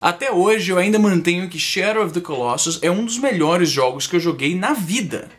Até hoje eu ainda mantenho que Shadow of the Colossus é um dos melhores jogos que eu joguei na vida.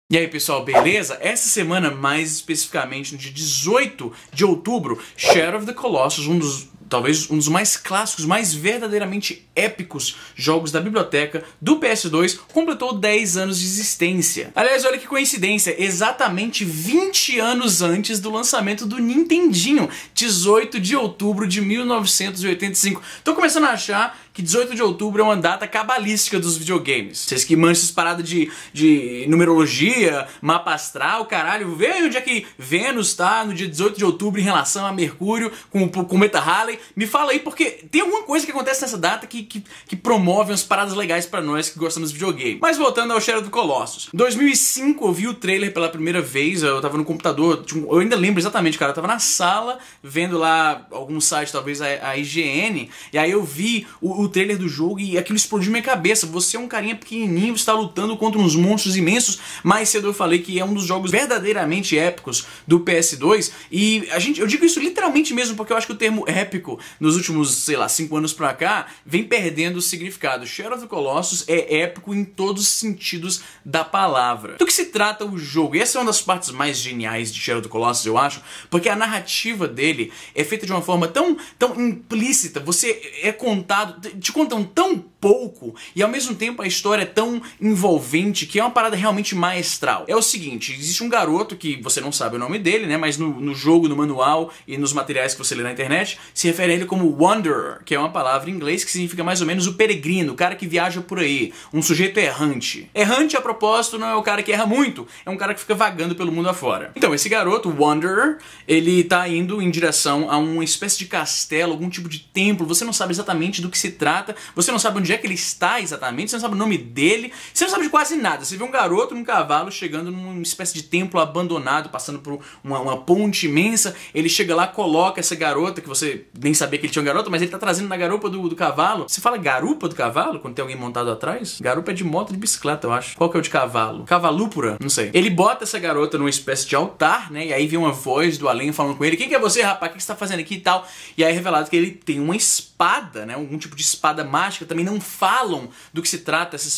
E aí pessoal, beleza? Essa semana, mais especificamente no dia 18 de outubro, Shadow of the Colossus, talvez um dos mais clássicos, mais verdadeiramente épicos jogos da biblioteca do PS2, completou 10 anos de existência. Aliás, olha que coincidência, exatamente 20 anos antes do lançamento do Nintendinho, 18 de outubro de 1985. Tô começando a achar que 18 de outubro é uma data cabalística dos videogames. Vocês que manjam essas paradas de numerologia, mapa astral, caralho, vê onde é que Vênus tá no dia 18 de outubro em relação a Mercúrio com o cometa Halley. Me fala aí, porque tem alguma coisa que acontece nessa data que promove umas paradas legais pra nós que gostamos de videogame. Mas voltando ao Shadow of the Colossus. Em 2005 eu vi o trailer pela primeira vez, eu tava no computador, eu ainda lembro exatamente, cara, eu tava na sala, vendo lá algum site, talvez a IGN, e aí eu vi o trailer do jogo e aquilo explodiu minha cabeça. Você é um carinha pequenininho, você tá lutando contra uns monstros imensos. Mais cedo eu falei que é um dos jogos verdadeiramente épicos do PS2 e eu digo isso literalmente mesmo porque eu acho que o termo épico nos últimos, sei lá, 5 anos pra cá vem perdendo o significado. Shadow of the Colossus é épico em todos os sentidos da palavra. Do que se trata o jogo? E essa é uma das partes mais geniais de Shadow of the Colossus, eu acho, porque a narrativa dele é feita de uma forma tão implícita. Você é contado, te contam tão pouco e ao mesmo tempo a história é tão envolvente que é uma parada realmente maestral. É o seguinte, existe um garoto que você não sabe o nome dele, né, mas no jogo, no manual e nos materiais que você lê na internet, se refere a ele como Wanderer, que é uma palavra em inglês que significa mais ou menos o peregrino, o cara que viaja por aí, um sujeito errante. Errante, a propósito, não é o cara que erra muito, é um cara que fica vagando pelo mundo afora. Então, esse garoto, Wanderer, ele tá indo em direção a uma espécie de castelo, algum tipo de templo, você não sabe exatamente do que se trata, você não sabe onde é que ele está exatamente, você não sabe o nome dele, você não sabe de quase nada. Você vê um garoto num cavalo chegando numa espécie de templo abandonado, passando por uma ponte imensa, ele chega lá, coloca essa garota, que você nem sabia que ele tinha uma garota, mas ele tá trazendo na garupa do cavalo. Você fala garupa do cavalo quando tem alguém montado atrás? Garupa é de moto, de bicicleta, eu acho. Qual que é o de cavalo? Cavalúpora? Não sei. Ele bota essa garota numa espécie de altar, né, e aí vem uma voz do além falando com ele, quem que é você, rapaz? O que você tá fazendo aqui e tal? E aí é revelado que ele tem uma espada, né, algum tipo de espada mágica. Também não falam do que se trata essa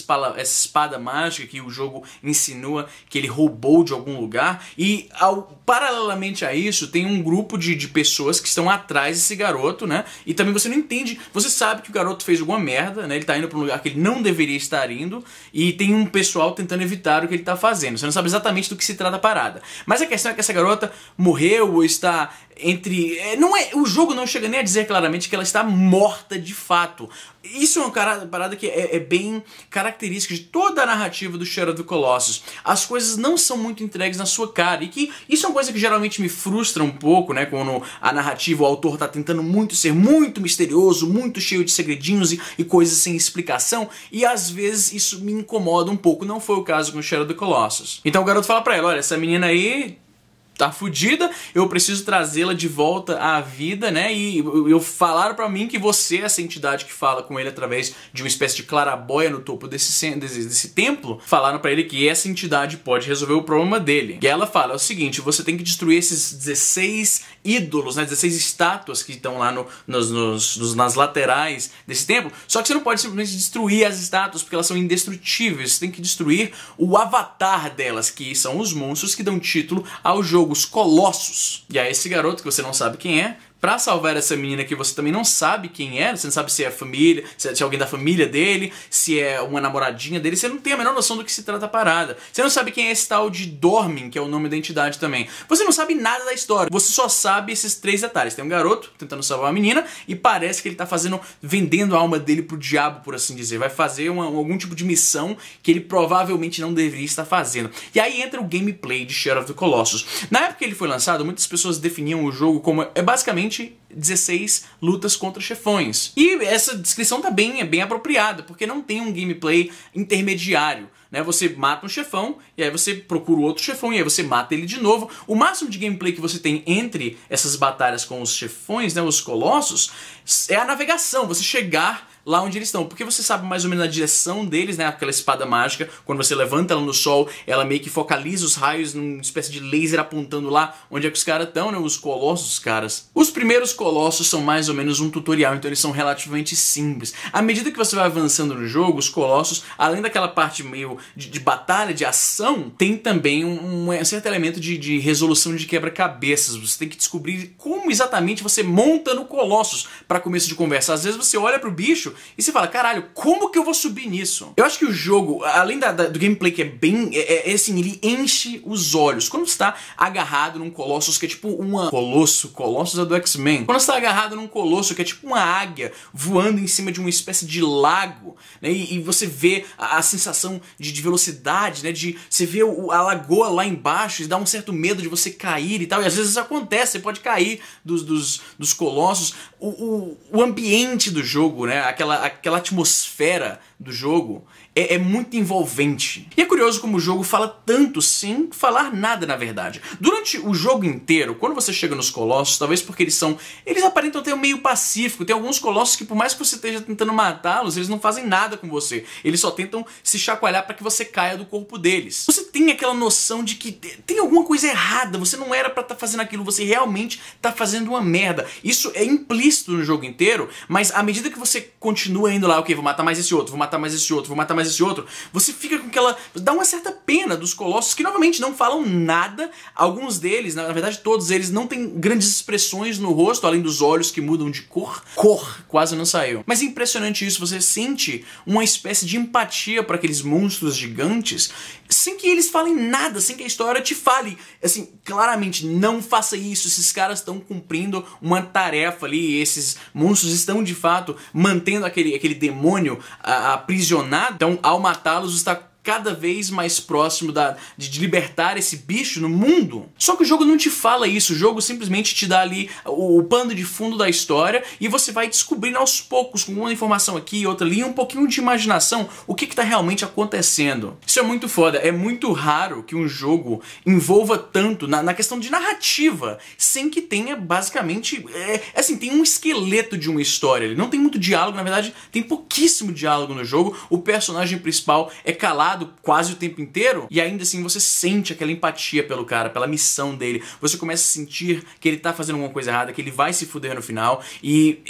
espada mágica que o jogo insinua que ele roubou de algum lugar. E paralelamente a isso tem um grupo de pessoas que estão atrás desse garoto, né? E também você não entende, você sabe que o garoto fez alguma merda, né? Ele tá indo pra um lugar que ele não deveria estar indo e tem um pessoal tentando evitar o que ele tá fazendo. Você não sabe exatamente do que se trata a parada. Mas a questão é que essa garota morreu ou está o jogo não chega nem a dizer claramente que ela está morta de fato. Isso é uma parada que é bem característica de toda a narrativa do Shadow of the Colossus. As coisas não são muito entregues na sua cara. E que isso é uma coisa que geralmente me frustra um pouco, né? Quando a narrativa, o autor tá tentando ser muito misterioso, muito cheio de segredinhos e coisas sem explicação. E às vezes isso me incomoda um pouco. Não foi o caso com o Shadow of the Colossus. Então o garoto fala pra ela, olha, essa menina aí tá fudida, eu preciso trazê-la de volta à vida, né? E falaram pra mim que você é essa entidade que fala com ele através de uma espécie de clarabóia no topo desse templo. Falaram pra ele que essa entidade pode resolver o problema dele. E ela fala, é o seguinte, você tem que destruir esses 16 ídolos, né? 16 estátuas que estão lá nas laterais desse templo. Só que você não pode simplesmente destruir as estátuas porque elas são indestrutíveis. Você tem que destruir o avatar delas, que são os monstros que dão título ao jogo, os Colossos. E aí esse garoto, que você não sabe quem é, pra salvar essa menina que você também não sabe quem é, você não sabe se é família, se é alguém da família dele, se é uma namoradinha dele, você não tem a menor noção do que se trata a parada. Você não sabe quem é esse tal de Dormin, que é o nome da entidade também. Você não sabe nada da história, você só sabe esses 3 detalhes. Tem um garoto tentando salvar a menina e parece que ele tá vendendo a alma dele pro diabo, por assim dizer. Vai fazer algum tipo de missão que ele provavelmente não deveria estar fazendo. E aí entra o gameplay de Shadow of the Colossus. Na época que ele foi lançado, muitas pessoas definiam o jogo como basicamente 16 lutas contra chefões. E essa descrição tá bem apropriada, porque não tem um gameplay intermediário, né? Você mata um chefão, e aí você procura o outro chefão, e aí você mata ele de novo. O máximo de gameplay que você tem entre essas batalhas com os chefões, né, os colossos, é a navegação, você chegar lá onde eles estão, porque você sabe mais ou menos a direção deles, né, aquela espada mágica, quando você levanta ela no sol, ela meio que focaliza os raios numa espécie de laser apontando lá onde é que os caras estão, né, os colossos, caras. Os primeiros colossos são mais ou menos um tutorial, então eles são relativamente simples. À medida que você vai avançando no jogo, os colossos, além daquela parte meio de batalha, de ação, tem também um certo elemento de resolução de quebra-cabeças. Você tem que descobrir como exatamente você monta no Colossus para começo de conversa. Às vezes você olha pro bicho e você fala, caralho, como que eu vou subir nisso? Eu acho que o jogo, além do gameplay que é bem, assim, ele enche os olhos. Quando você tá agarrado num Colossus que é tipo uma... Colossus é do X-Men. Quando você tá agarrado num Colosso que é tipo uma águia voando em cima de uma espécie de lago, né, e você vê a sensação de velocidade, né, você vê a lagoa lá embaixo e dá um certo medo de você cair e tal, e às vezes isso acontece, você pode cair dos colossos. O ambiente do jogo, né, aquela atmosfera do jogo é muito envolvente. E é curioso como o jogo fala tanto sem falar nada, na verdade. Durante o jogo inteiro, quando você chega nos colossos, talvez porque eles aparentam ter um meio pacífico. Tem alguns colossos que, por mais que você esteja tentando matá-los, eles não fazem nada com você. Eles só tentam se chacoalhar para que você caia do corpo deles. Você tem aquela noção de que tem alguma coisa errada, você não era pra estar fazendo aquilo, você realmente tá fazendo uma merda. Isso é implícito no jogo inteiro, mas à medida que você continua indo lá, ok, vou matar mais esse outro, vou matar mais esse outro, vou matar mais esse outro, você fica com aquela... dá uma certa pena dos colossos que novamente não falam nada. Alguns deles, na verdade todos eles, não têm grandes expressões no rosto, além dos olhos que mudam de cor. Quase não saiu. Mas é impressionante isso, você sente uma espécie de empatia para aqueles monstros gigantes, sem que eles falem nada, sem que a história te fale. Assim, claramente, não faça isso, esses caras estão cumprindo uma tarefa ali, esses monstros estão de fato mantendo aquele demônio aprisionado. Então, ao matá-los, está cada vez mais próximo de libertar esse bicho no mundo. Só que o jogo não te fala isso, o jogo simplesmente te dá ali o pano de fundo da história e você vai descobrindo aos poucos, com uma informação aqui e outra ali, um pouquinho de imaginação, o que está realmente acontecendo. Isso é muito foda, é muito raro que um jogo envolva tanto na questão de narrativa, sem que tenha basicamente, assim, tem um esqueleto de uma história, ele não tem muito diálogo, na verdade tem pouquíssimo diálogo no jogo, o personagem principal é calado quase o tempo inteiro, e ainda assim você sente aquela empatia pelo cara, pela missão dele, você começa a sentir que ele tá fazendo alguma coisa errada, que ele vai se fuder no final, e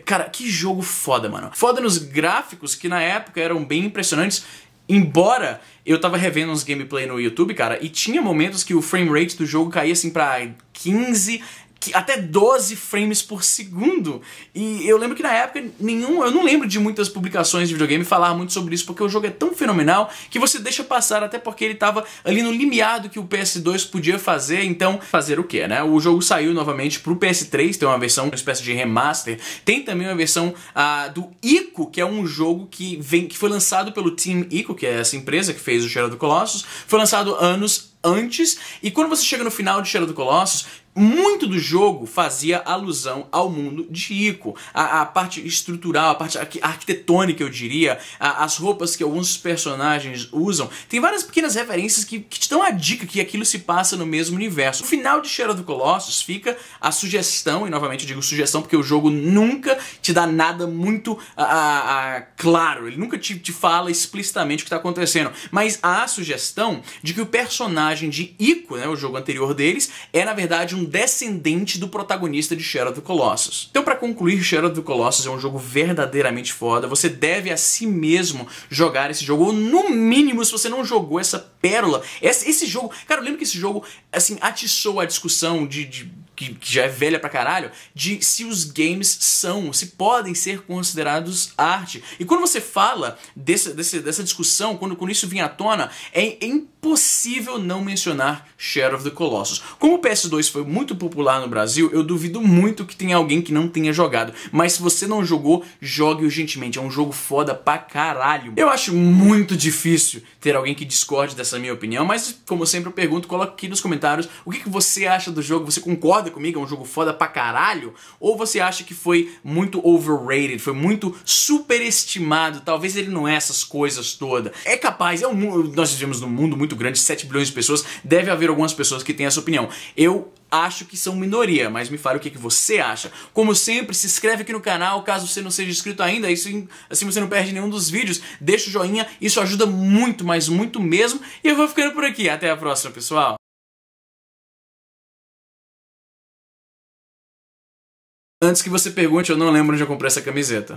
cara, que jogo foda, mano. Foda nos gráficos, que na época eram bem impressionantes, embora eu tava revendo uns gameplay no YouTube, cara, e tinha momentos que o frame rate do jogo caía assim pra 15... até 12 frames por segundo. E eu lembro que na época eu não lembro de muitas publicações de videogame falar muito sobre isso, porque o jogo é tão fenomenal que você deixa passar, até porque ele tava ali no limiar do que o PS2 podia fazer. Então, fazer o que, né? O jogo saiu novamente pro PS3, tem uma versão, uma espécie de remaster. Tem também uma versão do Ico, que é um jogo que foi lançado pelo Team Ico, que é essa empresa que fez o Shadow of the Colossus. Foi lançado anos antes, e quando você chega no final de Shadow of the Colossus, muito do jogo fazia alusão ao mundo de Ico. A parte estrutural, a parte arquitetônica, eu diria, as roupas que alguns personagens usam. Tem várias pequenas referências que te dão a dica que aquilo se passa no mesmo universo. No final de Shadow of the Colossus fica a sugestão, e novamente eu digo sugestão porque o jogo nunca te dá nada muito claro, ele nunca te fala explicitamente o que está acontecendo, mas há a sugestão de que o personagem de Ico, né, o jogo anterior deles, é na verdade um descendente do protagonista de Shadow of the Colossus. Então, para concluir, Shadow of the Colossus é um jogo verdadeiramente foda. Você deve a si mesmo jogar esse jogo, ou no mínimo, se você não jogou essa pérola, esse jogo, cara, eu lembro que esse jogo, assim, atiçou a discussão que já é velha pra caralho, de se os games se podem ser considerados arte. E quando você fala dessa discussão, quando isso vinha à tona, é impossível não mencionar Shadow of the Colossus. Como o PS2 foi muito popular no Brasil, eu duvido muito que tenha alguém que não tenha jogado. Mas se você não jogou, jogue urgentemente. É um jogo foda pra caralho. Eu acho muito difícil ter alguém que discorde dessa minha opinião, mas como sempre eu pergunto, coloca aqui nos comentários o que você acha do jogo. Você concorda comigo? É um jogo foda pra caralho? Ou você acha que foi muito overrated, foi muito superestimado? Talvez ele não é essas coisas todas. É capaz, nós vivemos num mundo muito grande, 7 bilhões de pessoas, deve haver algumas pessoas que têm essa opinião. Eu acho que são minoria, mas me fale o que você acha. Como sempre, se inscreve aqui no canal, caso você não seja inscrito ainda, isso, assim você não perde nenhum dos vídeos, deixa o joinha, isso ajuda muito, mas muito mesmo, e eu vou ficando por aqui. Até a próxima, pessoal! Antes que você pergunte, eu não lembro onde eu comprei essa camiseta.